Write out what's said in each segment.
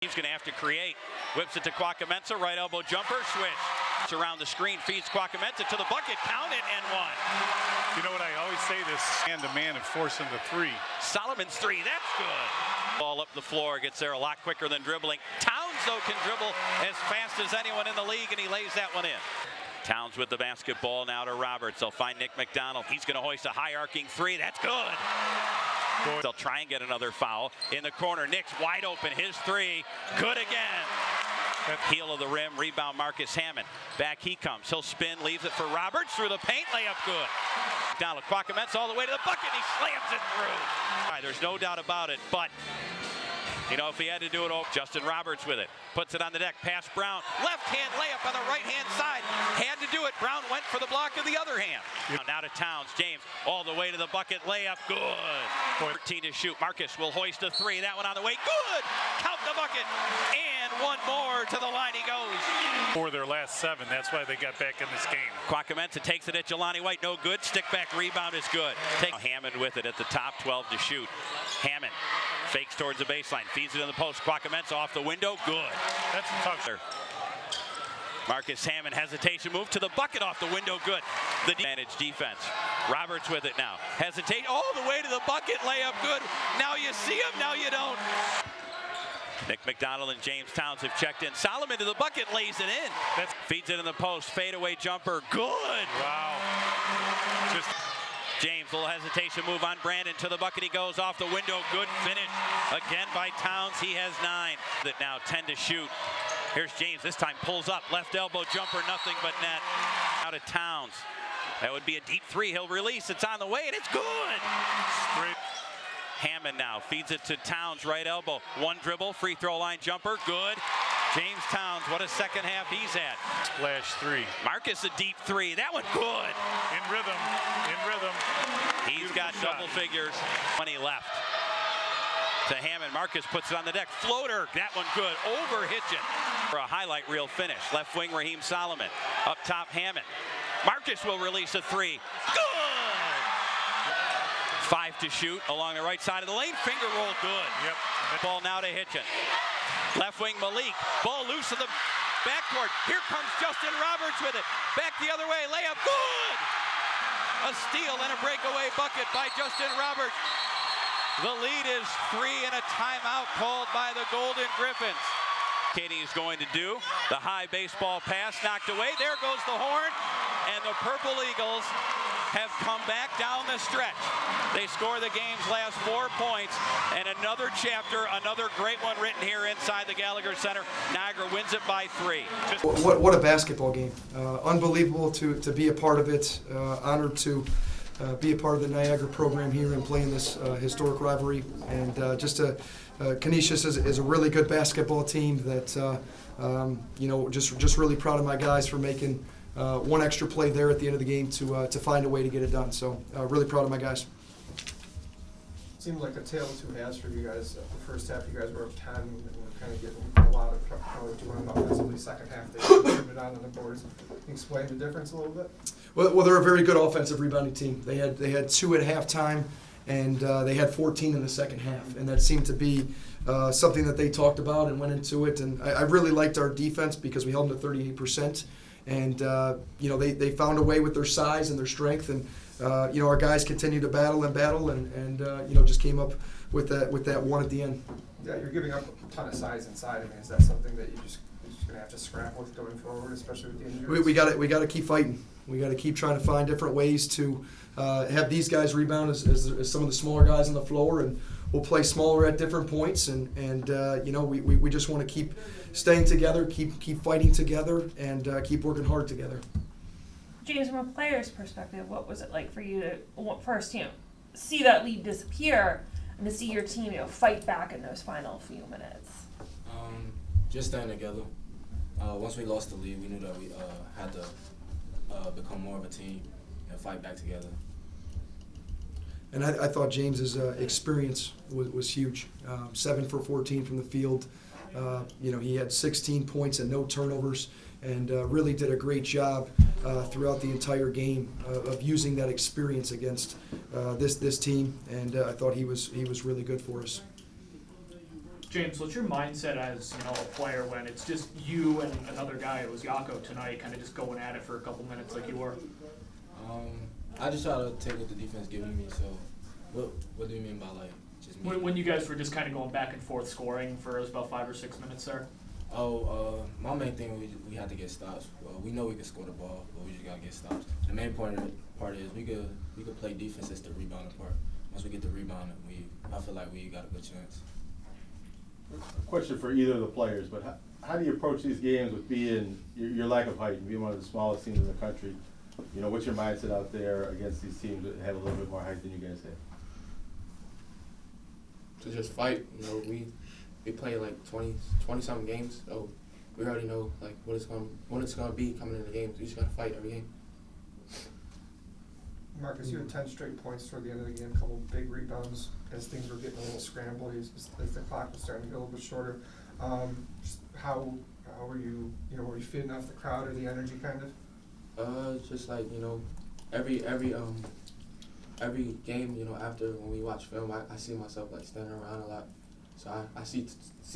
He's going to have to create. Whips it to Quacamenza, right elbow jumper, switch. It's around the screen, feeds Quacamenza to the bucket, count it, and one. You know what I always say, this man-to-man and forcing the three. Solomon's three, that's good. Ball up the floor, gets there a lot quicker than dribbling. Towns, though, can dribble as fast as anyone in the league, and he lays that one in. Towns with the basketball now to Roberts. They'll find Nick McDonald. He's going to hoist a high arcing three. That's good. They'll try and get another foul. In the corner, Nick's wide open. His three, good again. Heel of the rim, rebound Marcus Hammond. Back he comes. He'll spin, leaves it for Roberts. Through the paint, layup good. McDonald, Quacamenza all the way to the bucket. He slams it through. There's no doubt about it, but you know, if he had to do it, Justin Roberts with it. Puts it on the deck, pass Brown. Left-hand layup on the right-hand side. Had to do it. Brown went for the block of the other hand. Now to Towns. James all the way to the bucket. Layup, good. 14 to shoot. Marcus will hoist a three. That one on the way. Good. Count the bucket. And one more to the line he goes. For their last 7, that's why they got back in this game. Quacamenza takes it at Jelani White. No good. Stick back rebound is good. Hammond with it at the top. 12 to shoot. Hammond fakes towards the baseline. Feeds it in the post. Quacamenza off the window. Good. That's tough. Marcus Hammond, hesitation move to the bucket off the window. Good. The advantage defense. Roberts with it now. Hesitate all the way to the bucket. Layup good. Now you see him. Now you don't. Nick McDonald and James Towns have checked in. Solomon to the bucket, lays it in. Feeds it in the post. Fadeaway jumper. Good. Wow. James, little hesitation move on Brandon. To the bucket he goes, off the window. Good finish again by Towns. He has 9. That now 10 to shoot. Here's James, this time pulls up. Left elbow jumper, nothing but net. Out of Towns. That would be a deep three. He'll release. It's on the way, and it's good. Straight. Hammond now feeds it to Towns, right elbow. One dribble, free throw line jumper, good. James Towns, what a second half he's had. Splash three. Marcus, a deep three. That one good. In rhythm, in rhythm. He's got double figures when he left. To Hammond, Marcus puts it on the deck. Floater, that one good. Over Hitchin for a highlight reel finish. Left wing, Raheem Solomon. Up top, Hammond. Marcus will release a three. Good! 5 to shoot along the right side of the lane. Finger roll, good. Yep. Ball now to Hitchin. Left wing, Malik. Ball loose in the backcourt. Here comes Justin Roberts with it. Back the other way, layup, good! A steal and a breakaway bucket by Justin Roberts. The lead is 3 and a timeout called by the Golden Griffins. Katie is going to do the high baseball pass, knocked away. There goes the horn, and the Purple Eagles have come back down the stretch. They score the game's last 4 points, and another chapter, another great one written here inside the Gallagher Center. Niagara wins it by 3. What a basketball game. Unbelievable to be a part of it. Honored to be a part of the Niagara program here and play in this historic rivalry. And Canisius is a really good basketball team that, you know, just really proud of my guys for making one extra play there at the end of the game to find a way to get it done. So really proud of my guys. Seemed like a tale of two halves for you guys. The first half, you guys were up 10 and were kind of getting a lot of power doing offensively. Second half, they turned it on the boards. Can you explain the difference a little bit? Well, they're a very good offensive rebounding team. They had 2 at halftime, and they had 14 in the second half, and that seemed to be something that they talked about and went into it. And I really liked our defense because we held them to 38%, and you know, they found a way with their size and their strength, and you know, our guys continued to battle and you know, just came up with that one at the end. Yeah, you're giving up a ton of size inside. I mean, is that something that you're just going to have to scrap with going forward, especially with the injuries? We got to keep fighting. We got to keep trying to find different ways to have these guys rebound as some of the smaller guys on the floor, and we'll play smaller at different points. And you know, we just want to keep staying together, keep fighting together, and keep working hard together. James, from a player's perspective, what was it like for you to first, you know, see that lead disappear and to see your team, you know, fight back in those final few minutes? Just staying together. Once we lost the lead, we knew that we had to become more of a team and fight back together. And I thought James's experience was huge. 7 for 14 from the field. You know, he had 16 points and no turnovers, and really did a great job throughout the entire game of using that experience against this team. And I thought he was really good for us. James, what's your mindset as a player when it's just you and another guy? It was Yako tonight, kind of just going at it for a couple minutes like you were. I just try to take what the defense giving me. So, what do you mean by like just me? When you guys were just kind of going back and forth scoring for it was about 5 or 6 minutes there. My main thing we had to get stops. We know we can score the ball, but we just gotta get stops. The main part is we could play defense as the rebounding part. Once we get the rebound, I feel like we got a good chance. Question for either of the players, but how do you approach these games with being your lack of height and being one of the smallest teams in the country? What's your mindset out there against these teams that have a little bit more height than you guys have? To just fight. We play like 20 something games, so we already know like when it's gonna be coming in the games. We just gotta fight every game. Marcus, you had 10 straight points toward the end of the game, a couple big rebounds as things were getting a little scrambled, as the clock was starting to get a little bit shorter. How were you, were you feeding off the crowd or the energy kind of? Just like, every game, after when we watch film, I see myself like standing around a lot. So I see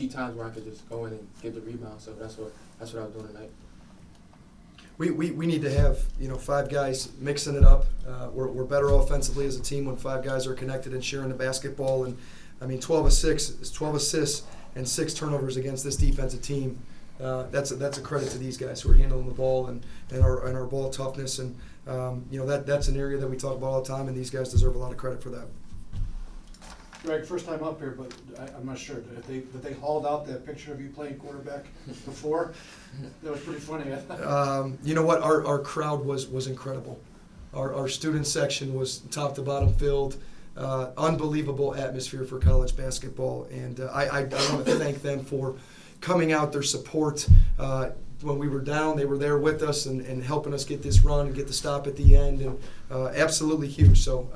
times where I could just go in and get the rebound. So that's what I was doing tonight. We need to have 5 guys mixing it up. We're better offensively as a team when 5 guys are connected and sharing the basketball. And 12 assists and 6 turnovers against this defensive team. That's a credit to these guys who are handling the ball and our ball toughness. And that's an area that we talk about all the time, and these guys deserve a lot of credit for that. Greg, first time up here, but I'm not sure. Did they hauled out that picture of you playing quarterback before? That was pretty funny. You know what? Our crowd was incredible. Our student section was top to bottom filled. Unbelievable atmosphere for college basketball, and I want to thank them for coming out, their support. When we were down, they were there with us and helping us get this run and get the stop at the end, and absolutely huge. So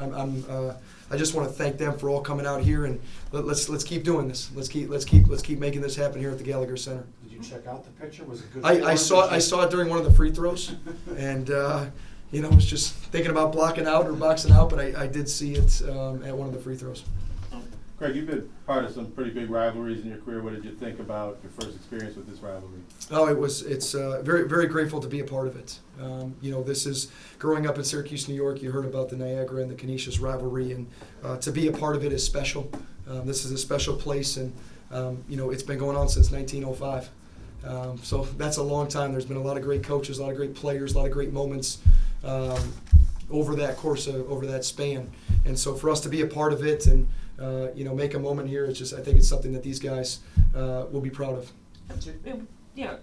I just want to thank them for all coming out here, and let's keep doing this. Let's keep making this happen here at the Gallagher Center. Did you check out the picture? Was it good? I saw it during one of the free throws, and was just thinking about blocking out or boxing out, but I did see it at one of the free throws. Greg, you've been part of some pretty big rivalries in your career. What did you think about your first experience with this rivalry? Oh, it's very, very grateful to be a part of it. This is growing up in Syracuse, New York. You heard about the Niagara and the Canisius rivalry, and to be a part of it is special. This is a special place, and it's been going on since 1905. So that's a long time. There's been a lot of great coaches, a lot of great players, a lot of great moments over that span. And so for us to be a part of it and make a moment here, I think it's something that these guys will be proud of. Yeah,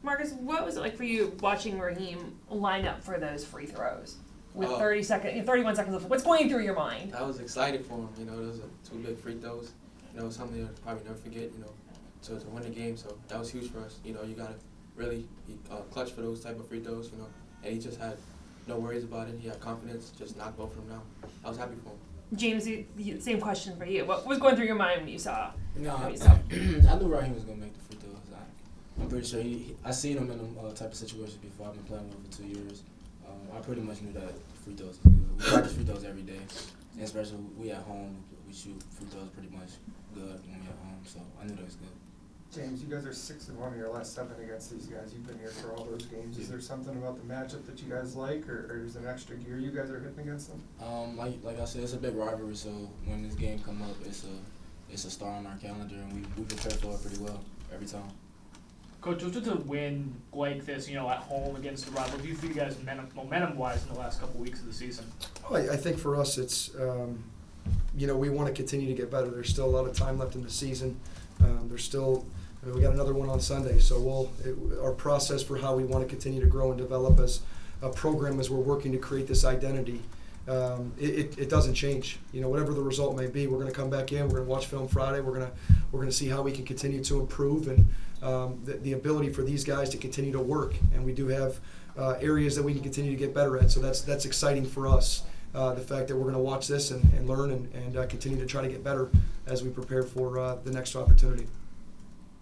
Marcus, what was it like for you watching Raheem line up for those free throws with 31 seconds left? What's going through your mind? I was excited for him. Those are 2 big free throws. Something I'll probably never forget. To win the game. So that was huge for us. You gotta really be clutch for those type of free throws. And he just had no worries about it. He had confidence. Just knocked both of them down. I was happy for him. James, the same question for you. What was going through your mind when you saw? I knew Raheem was gonna make the free throws. I'm pretty sure I seen him in them type of situations before. I've been playing with him for 2 years. I pretty much knew that the free throws was good. We practice free throws every day, and especially we at home. We shoot free throws pretty much good when we at home. So I knew that was good. James, you guys are 6-1 in your last 7 against these guys. You've been here for all those games. Is there something about the matchup that you guys like, or is there an extra gear you guys are hitting against them? Like I said, it's a big rivalry. So when this game come up, it's a star on our calendar, and we prepare for it pretty well every time. Coach, just to win like this, at home against the rival, do you think you guys momentum-wise in the last couple weeks of the season? Well, I think for us, it's we want to continue to get better. There's still a lot of time left in the season. We got another one on Sunday, so our process for how we want to continue to grow and develop as a program as we're working to create this identity, it doesn't change. Whatever the result may be, we're going to come back in. We're going to watch film Friday. We're going to see how we can continue to improve and the ability for these guys to continue to work. And we do have areas that we can continue to get better at. So that's exciting for us. The fact that we're going to watch this and learn and continue to try to get better as we prepare for the next opportunity.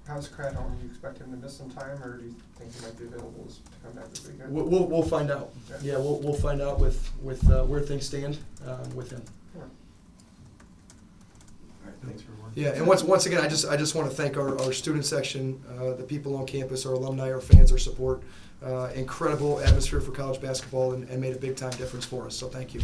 How's Craddock? Do you expect him to miss some time, or do you think he might be available to come back this weekend? We'll find out. Okay. Yeah, we'll find out with where things stand with him. Yeah. All right. Thanks for one. Yeah, and once again, I just want to thank our student section, the people on campus, our alumni, our fans, our support. Incredible atmosphere for college basketball, and made a big time difference for us. So thank you.